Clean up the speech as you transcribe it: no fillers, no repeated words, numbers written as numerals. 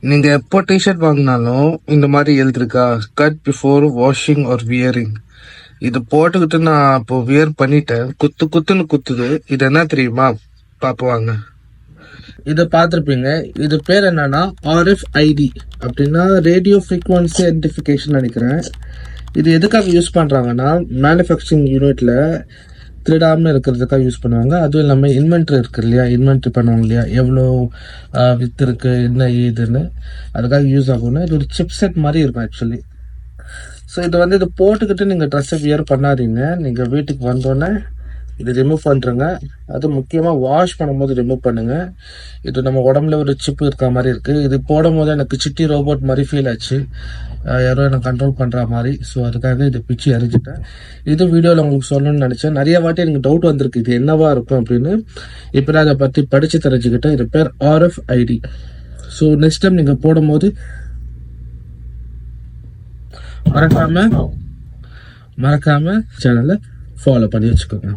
நீங்க எப்போ டிஷர்ட் வாங்கினாலும் இந்த மாதிரி எழுதிருக்கா, cut before washing or wearing. இது போட்டுக்கிட்டு நான் இப்போ வியர் பண்ணிட்டேன், குத்துன்னு குத்துது. இது என்ன தெரியுமா? பாப்புவாங்க. இதை பார்த்துருப்பீங்க. இது பேர் என்னன்னா RFID, அப்படின்னா ரேடியோ ஃப்ரீக்வன்சி ஐடென்டிஃபிகேஷன் நினைக்கிறேன். இது எதுக்காக யூஸ் பண்ணுறாங்கன்னா, மேனுஃபேக்சரிங் யூனிட்ல திருடாமல் இருக்கிறதுக்காக யூஸ் பண்ணுவாங்க. அதுவும் இல்லாமல் இன்வென்ட்ரி இருக்கு இல்லையா, இன்வென்ட்ரி பண்ணுவாங்க இல்லையா, எவ்வளோ வித்து இருக்கு என்ன ஏதுன்னு, அதுக்காக யூஸ் ஆகும்னா. இது ஒரு சிப் செட் மாதிரி இருக்கும் ஆக்சுவலி. ஸோ இது போட்டுக்கிட்டு நீங்கள் ட்ரெஸ்ஸை வியர் பண்ணாதீங்க. நீங்கள் வீட்டுக்கு வந்தோடனே இது ரிமூவ் பண்ணுறங்க. அது முக்கியமாக வாஷ் பண்ணும்போது ரிமூவ் பண்ணுங்க. இது நம்ம உடம்புல ஒரு சிப்பு இருக்க மாதிரி இருக்குது. இது போடும் போது எனக்கு சிட்டி ரோபோட் மாதிரி ஃபீல் ஆச்சு, யாரோ எனக்கு கண்ட்ரோல் பண்ணுற மாதிரி. ஸோ அதுக்காக இது பிச்சு எரிஞ்சிட்டேன். இது வீடியோவில் உங்களுக்கு சொல்லணும்னு நினச்சேன். நிறைய வாட்டி எனக்கு டவுட் வந்திருக்கு இது என்னவா இருக்கும் அப்படின்னு. இப்போ நான் அதை பற்றி படித்து தெரிஞ்சுக்கிட்டேன். இது பேர் RFID. ஸோ நெக்ஸ்ட் டைம் நீங்கள் போடும்போது மறக்காம சேனலை ஃபாலோ பண்ணி வச்சுக்கோங்க.